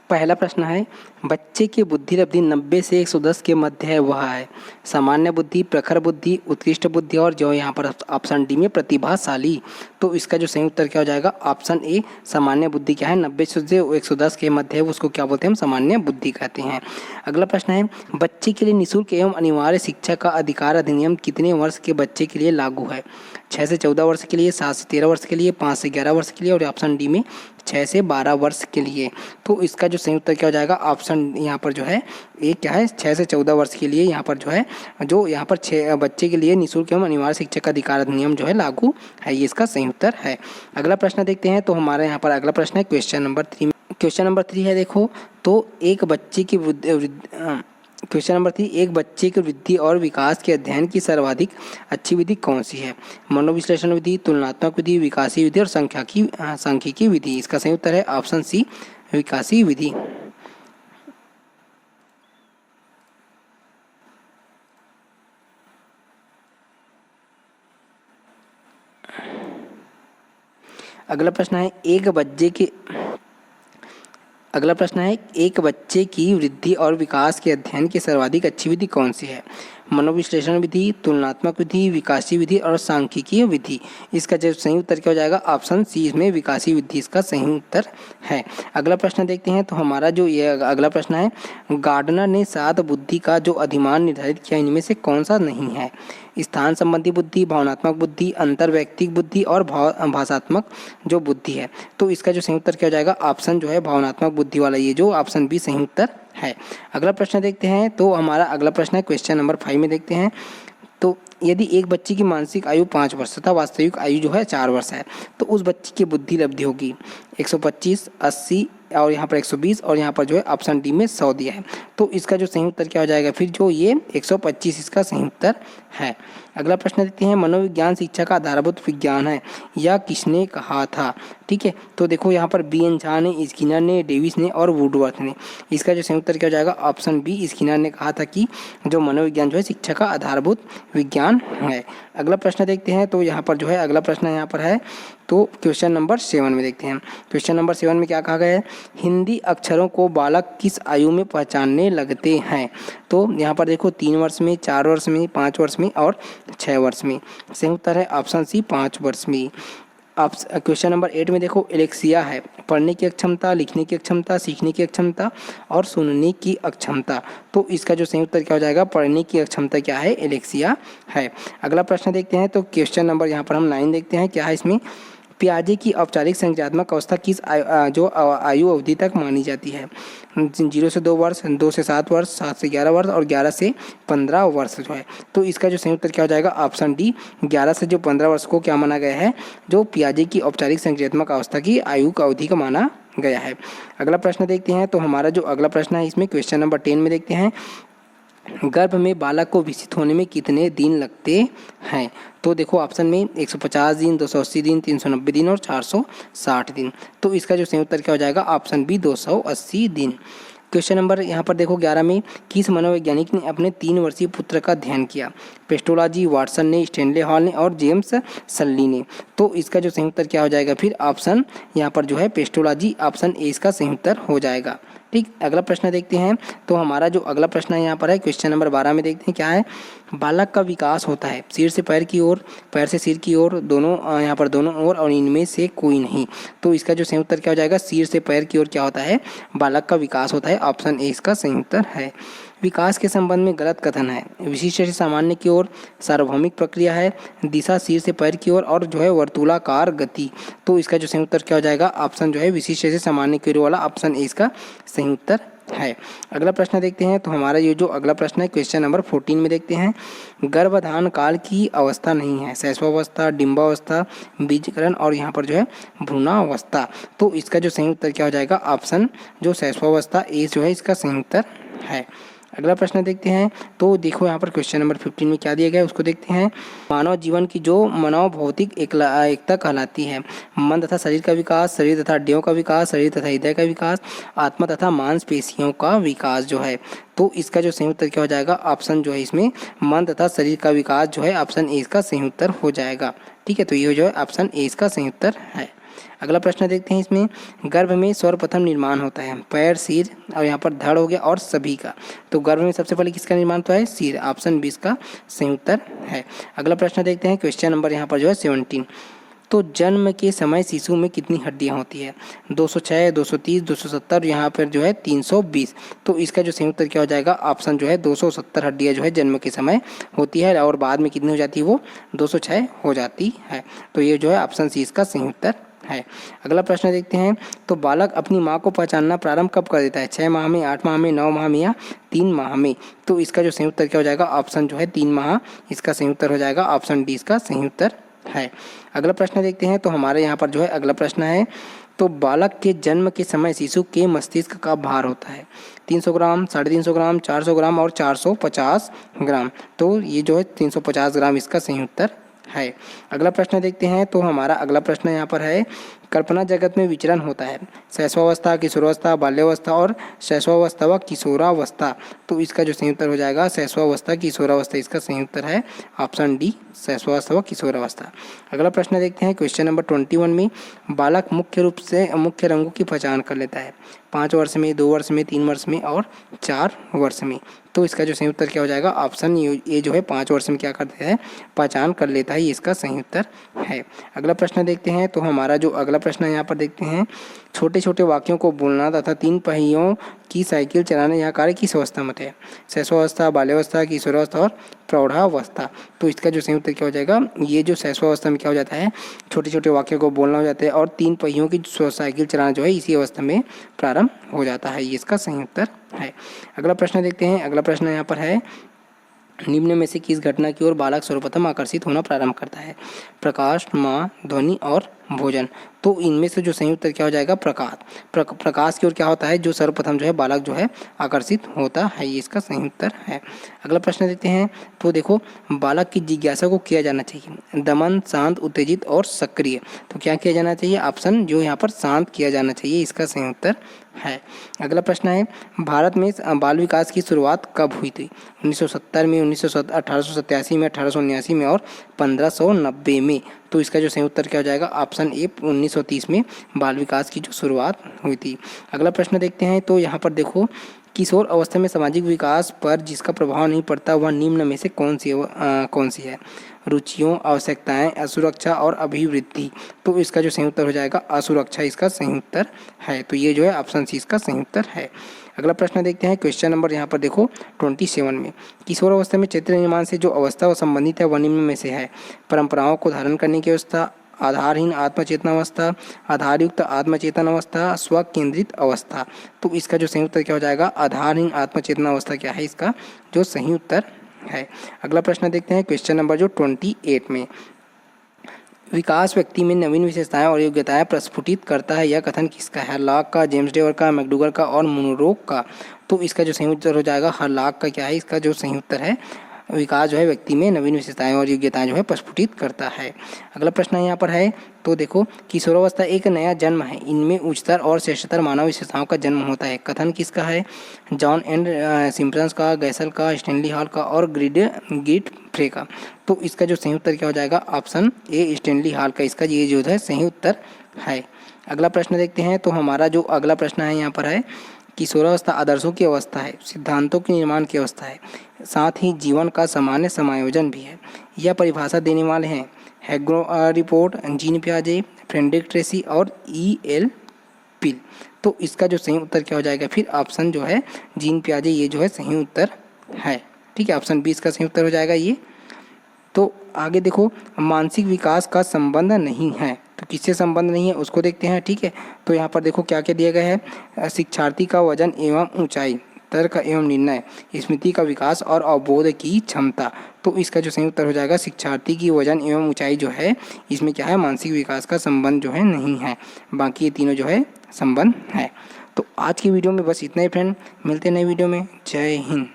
पहला प्रश्न है, बच्चे की बुद्धि अवधि 90 से 110 के मध्य है, वह है सामान्य बुद्धि, प्रखर बुद्धि, उत्कृष्ट बुद्धि और जो यहाँ पर ऑप्शन डी में प्रतिभाशाली। तो इसका जो सही उत्तर क्या हो जाएगा, ऑप्शन ए सामान्य बुद्धि क्या है, 90 से 110 के मध्य है, उसको क्या बोलते हैं, हम सामान्य बुद्धि कहते हैं। अगला प्रश्न है, बच्चे के लिए निःशुल्क एवं अनिवार्य शिक्षा का अधिकार अधिनियम कितने वर्ष के बच्चे के लिए लागू है? 6 से 14 वर्ष के लिए, 7 से 13 वर्ष के लिए, 5 से 11 वर्ष के लिए और ऑप्शन डी में 6 से 12 वर्ष के लिए। तो इसका जो सही उत्तर क्या हो जाएगा, ऑप्शन यहाँ पर जो है ये क्या है, 6 से 14 वर्ष के लिए यहाँ पर जो है, जो यहाँ पर 6 बच्चे के लिए निःशुल्क एवं अनिवार्य शिक्षा का अधिकार अधिनियम जो है लागू है, ये इसका सही उत्तर है। अगला प्रश्न देखते हैं। तो हमारे यहाँ पर अगला प्रश्न है क्वेश्चन नंबर 3। क्वेश्चन नंबर 3 है, देखो तो एक बच्चे की क्वेश्चन नंबर 3, एक बच्चे की वृद्धि और विकास के अध्ययन की सर्वाधिक अच्छी विधि कौन सी है? मनोविश्लेषण विधि, तुलनात्मक विधि, विकासी विधि और सांख्यिकी विधि। इसका सही उत्तर है ऑप्शन सी विकासी विधि। अगला प्रश्न है, एक बच्चे की वृद्धि और विकास के अध्ययन की सर्वाधिक अच्छी विधि कौन सी है? मनोविश्लेषण विधि, तुलनात्मक विधि, विकासी विधि और सांख्यिकीय विधि। इसका जो सही उत्तर क्या हो जाएगा, ऑप्शन सी इसमें विकासी विधि इसका सही उत्तर है। अगला प्रश्न देखते हैं। तो हमारा जो ये अगला प्रश्न है, गार्डनर ने 7 बुद्धि का जो अधिमान निर्धारित किया, इनमें से कौन सा नहीं है? स्थान संबंधी बुद्धि, भावनात्मक बुद्धि, अंतर्वैयक्तिक बुद्धि और भाषात्मक जो बुद्धि है। तो इसका जो सही उत्तर क्या हो जाएगा, ऑप्शन जो है भावनात्मक बुद्धि वाला, ये जो ऑप्शन बी सही उत्तर है। अगला प्रश्न देखते हैं। तो हमारा अगला प्रश्न है क्वेश्चन नंबर 5 में देखते हैं। तो यदि एक बच्चे की मानसिक आयु 5 वर्ष तथा वास्तविक आयु जो है 4 वर्ष है, तो उस बच्चे की बुद्धि लब्धि होगी 125, 80 और यहाँ पर 120 और यहाँ पर जो है ऑप्शन डी में 100 दिया है। तो इसका जो सही उत्तर क्या हो जाएगा, फिर जो ये 125 इसका सही उत्तर है। अगला प्रश्न देते हैं, मनोविज्ञान शिक्षा का आधारभूत विज्ञान है, यह किसने कहा था? ठीक है, तो देखो यहाँ पर बी.एन. झा ने, स्किनर ने, डेविस ने और वुडवर्थ ने। इसका जो सही उत्तर क्या हो जाएगा, ऑप्शन बी स्किनर ने कहा था कि जो मनोविज्ञान जो है शिक्षा का आधारभूत विज्ञान है। अगला प्रश्न देखते हैं। तो यहाँ पर जो है अगला प्रश्न यहाँ पर है, तो क्वेश्चन नंबर 7 में देखते हैं। क्वेश्चन नंबर 7 में क्या कहा गया है, हिंदी अक्षरों को बालक किस आयु में पहचानने लगते हैं? तो यहाँ पर देखो 3 वर्ष में, 4 वर्ष में, 5 वर्ष में और 6 वर्ष में। सही उत्तर है ऑप्शन सी 5 वर्ष में। आप क्वेश्चन नंबर 8 में देखो, एलेक्सिया है पढ़ने की अक्षमता, लिखने की अक्षमता, सीखने की अक्षमता और सुनने की अक्षमता। तो इसका जो सही उत्तर क्या हो जाएगा, पढ़ने की अक्षमता क्या है, एलेक्सिया है। अगला प्रश्न देखते हैं। तो क्वेश्चन नंबर यहाँ पर हम 9 देखते हैं, क्या है इसमें, पियाजे की औपचारिक संज्ञानात्मक अवस्था किस आयु अवधि तक मानी जाती है? 0 से 2 वर्ष, 2 से 7 वर्ष, 7 से 11 वर्ष और 11 से 15 वर्ष जो है। तो इसका जो सही उत्तर क्या हो जाएगा, ऑप्शन डी 11 से जो 15 वर्ष को क्या माना गया है, जो पियाजे की औपचारिक संज्ञानात्मक अवस्था की आयु का अवधि का माना गया है। अगला प्रश्न देखते हैं। तो हमारा जो अगला प्रश्न है इसमें क्वेश्चन नंबर 10 में देखते हैं, गर्भ में बालक को विकसित होने में कितने दिन लगते हैं? तो देखो ऑप्शन में 150 दिन, 280 दिन, 390 दिन और 460 दिन। तो इसका जो सही उत्तर क्या हो जाएगा, ऑप्शन बी 280 दिन। क्वेश्चन नंबर यहाँ पर देखो 11 में, किस मनोवैज्ञानिक ने अपने 3 वर्षीय पुत्र का अध्ययन किया? पेस्टोलॉजी, वाटसन ने, स्टैनले हॉल ने और जेम्स सल्ली ने। तो इसका जो सही उत्तर क्या हो जाएगा, फिर ऑप्शन यहाँ पर जो है पेस्टोलॉजी, ऑप्शन ए इसका सही उत्तर हो जाएगा। ठीक, अगला प्रश्न देखते हैं। तो हमारा जो अगला प्रश्न है यहाँ पर है क्वेश्चन नंबर 12 में देखते हैं, क्या है, बालक का विकास होता है सिर से पैर की ओर, पैर से सिर की ओर, दोनों यहाँ पर दोनों ओर और इनमें से कोई नहीं। तो इसका जो सही उत्तर क्या हो जाएगा, सिर से पैर की ओर क्या होता है, बालक का विकास होता है, ऑप्शन ए इसका सही उत्तर है। विकास के संबंध में गलत कथन है, विशिष्ट से सामान्य की ओर, सार्वभौमिक प्रक्रिया है, दिशा सिर से पैर की ओर और जो है वर्तुलाकार गति। तो इसका जो सही उत्तर क्या हो जाएगा, ऑप्शन जो है विशिष्ट से सामान्य की ओर वाला, ऑप्शन ए इसका सही उत्तर है। अगला प्रश्न देखते हैं। तो हमारा ये जो अगला प्रश्न है क्वेश्चन नंबर 14 में देखते हैं, गर्भधान काल की अवस्था नहीं है, शैशवावस्था, डिंबावस्था, बीजकरण और यहाँ पर जो है भ्रूणावस्था। तो इसका जो सही उत्तर क्या हो जाएगा, ऑप्शन जो शैशवावस्था ए जो है इसका सही उत्तर है। अगला प्रश्न देखते हैं। तो देखो यहाँ पर क्वेश्चन नंबर 15 में क्या दिया गया है उसको देखते हैं। मानव जीवन की जो मनोभौतिक एकता कहलाती है, मन तथा शरीर का विकास, शरीर तथा हड्डियों का विकास, शरीर तथा हृदय का विकास, आत्मा तथा मांसपेशियों का विकास जो है। तो इसका जो सही उत्तर क्या हो जाएगा, ऑप्शन जो है इसमें मन तथा शरीर का विकास जो है, ऑप्शन ए इसका सही उत्तर हो जाएगा। ठीक है, तो ये जो है ऑप्शन ए इसका सही उत्तर है। अगला प्रश्न देखते हैं इसमें, गर्भ में सर्वप्रथम निर्माण होता है, पैर, सिर और यहाँ पर धड़ हो गया और सभी का। तो गर्भ में सबसे पहले किसका निर्माण होता है? सिर। ऑप्शन 20 का सही उत्तर है। अगला प्रश्न देखते हैं, क्वेश्चन नंबर यहाँ पर जो है 17। तो जन्म के समय शिशु में कितनी हड्डियां होती है? 206, 230, 270, यहाँ पर जो है 320। तो इसका जो सही उत्तर क्या हो जाएगा? ऑप्शन जो है 270 हड्डियां जो है जन्म के समय होती है और बाद में कितनी हो जाती है? वो 206 हो जाती है। तो ये जो है ऑप्शन सी इसका सही उत्तर है। अगला प्रश्न देखते हैं, तो बालक अपनी माँ को पहचानना प्रारंभ कब कर देता है? 6 माह में, 8 माह में, 9 माह में या 3 माह में? तो इसका जो सही उत्तर क्या हो जाएगा? ऑप्शन जो है 3 माह इसका सही उत्तर हो जाएगा। ऑप्शन डी इसका सही उत्तर है। अगला प्रश्न देखते हैं, तो हमारे यहाँ पर जो है अगला प्रश्न है, तो बालक के जन्म के समय शिशु के मस्तिष्क का भार होता है 300 ग्राम, 350 ग्राम, 400 ग्राम और 450 ग्राम। तो ये जो है 350 ग्राम इसका सही उत्तर है। अगला प्रश्न देखते हैं, तो हमारा अगला प्रश्न यहाँ पर है, कल्पना जगत में विचरण होता है शैशवावस्था, किशोरावस्था, बाल्यावस्था और शैशवावस्था व किशोरावस्था। तो इसका जो सही उत्तर हो जाएगा शैशवावस्था, किशोरावस्था इसका सही उत्तर है। ऑप्शन डी शैशवावस्था व किशोरावस्था। अगला प्रश्न देखते हैं, क्वेश्चन नंबर 21 में, बालक मुख्य रूप से मुख्य रंगों की पहचान कर लेता है 5 वर्ष में, 2 वर्ष में, 3 वर्ष में और 4 वर्ष में। तो इसका जो सही उत्तर क्या हो जाएगा? ऑप्शन ये जो है 5 वर्ष में क्या करता है? पहचान कर लेता है, ये इसका सही उत्तर है। अगला प्रश्न देखते हैं, तो हमारा जो अगला प्रश्न यहाँ पर देखते हैं, छोटे छोटे वाक्यों को बोलना तथा 3 पहियों की साइकिल चलाने यह कार्य किस अवस्था में है? शैशवावस्था, बाल्यावस्था, किशोरावस्था और प्रौढ़ावस्था। तो इसका जो सही उत्तर क्या हो जाएगा? ये जो शैशवावस्था में क्या हो जाता है? छोटे छोटे वाक्यों को बोलना हो जाता है और 3 पहियों की साइकिल चलाना जो है इसी अवस्था में प्रारंभ हो जाता है, ये इसका सही उत्तर है। अगला प्रश्न देखते हैं, अगला प्रश्न यहाँ पर है, निम्न में से किस घटना की ओर बालक सर्वप्रथम आकर्षित होना प्रारंभ करता है? प्रकाश, माँ, ध्वनि और भोजन। तो इनमें से जो सही उत्तर क्या हो जाएगा? प्रकाश की ओर क्या होता है? जो सर्वप्रथम जो है बालक जो है आकर्षित होता है, ये इसका सही उत्तर है। अगला प्रश्न देते हैं, तो देखो, बालक की जिज्ञासा को किया जाना चाहिए दमन, शांत, उत्तेजित और सक्रिय। तो क्या किया जाना चाहिए? ऑप्शन जो यहाँ पर शांत किया जाना चाहिए, इसका सही उत्तर है। अगला प्रश्न है, भारत में बाल विकास की शुरुआत कब हुई थी? 1970 में, 1887 में, 1879 में और 1590 में। तो इसका जो सही उत्तर क्या हो जाएगा? ऑप्शन ए 1930 में बाल विकास की जो शुरुआत हुई थी। अगला प्रश्न देखते हैं, तो यहाँ पर देखो, किशोर अवस्था में सामाजिक विकास पर जिसका प्रभाव नहीं पड़ता वह निम्न में से कौन सी है? रुचियों, आवश्यकताएं, असुरक्षा और अभिवृद्धि। तो इसका जो सही उत्तर हो जाएगा असुरक्षा इसका सही उत्तर है। तो ये जो है ऑप्शन सी इसका सही उत्तर है। अगला प्रश्न देखते हैं, क्वेश्चन नंबर यहाँ पर देखो 27 में, किशोर अवस्था में चरित्र निर्माण से जो अवस्था संबंधित है वह निम्न में से है? परंपराओं को धारण करने की अवस्था, आधारहीन आत्मचेतना अवस्था, आधारयुक्त आत्मचेतन अवस्था, स्व केंद्रित अवस्था। तो इसका जो सही उत्तर क्या हो जाएगा? आधारहीन आत्मचेतना अवस्था क्या है इसका जो सही उत्तर है। अगला प्रश्न देखते हैं, क्वेश्चन नंबर जो 28 में, विकास व्यक्ति में नवीन विशेषताएं और योग्यताएं प्रस्फुटित करता है, यह कथन किसका है? हर्लॉक का, जेम्स डेवर का, मैकडूगल का और मुनरोक का। तो इसका जो सही उत्तर हो जाएगा हर्लॉक का क्या है इसका जो सही उत्तर है। विकास जो है व्यक्ति में नवीन विशेषताएं और योग्यताएं जो है प्रस्फुटित करता है। अगला प्रश्न यहाँ पर है, तो देखो, किशोरावस्था एक नया जन्म है, इनमें उच्चतर और श्रेष्ठतर मानव विशेषताओं का जन्म होता है। कथन किसका है? जॉन एंड सिम्पसन का, गैसल का, स्टैनली हॉल का और गिटफ्रे का। तो इसका जो सही उत्तर क्या हो जाएगा? ऑप्शन ए स्टैनली हॉल का इसका ये जो है सही उत्तर है। अगला प्रश्न देखते हैं, तो हमारा जो अगला प्रश्न है यहाँ पर है, किशोरावस्था आदर्शों की अवस्था है, सिद्धांतों के निर्माण की अवस्था है, साथ ही जीवन का सामान्य समायोजन भी है। यह परिभाषा देने वाले हैं हैग्रो रिपोर्ट, जीन पियाजे, फ्रेडरिक ट्रेसी और E.L. पिल। तो इसका जो सही उत्तर क्या हो जाएगा? फिर ऑप्शन जो है जीन पियाजे ये जो है सही उत्तर है। ठीक है, ऑप्शन 20 का सही उत्तर हो जाएगा ये। तो आगे देखो, मानसिक विकास का संबंध नहीं है, तो किससे संबंध नहीं है उसको देखते हैं। ठीक है, तो यहाँ पर देखो क्या क्या दिया गया है, शिक्षार्थी का वजन एवं ऊंचाई, तर्क एवं निर्णय, स्मृति का विकास और अवबोध की क्षमता। तो इसका जो सही उत्तर हो जाएगा शिक्षार्थी की वजन एवं ऊंचाई जो है इसमें क्या है? मानसिक विकास का संबंध जो है नहीं है, बाकी ये तीनों जो है संबंध है। तो आज की वीडियो में बस इतना ही फ्रेंड, मिलते हैं नई वीडियो में। जय हिंद।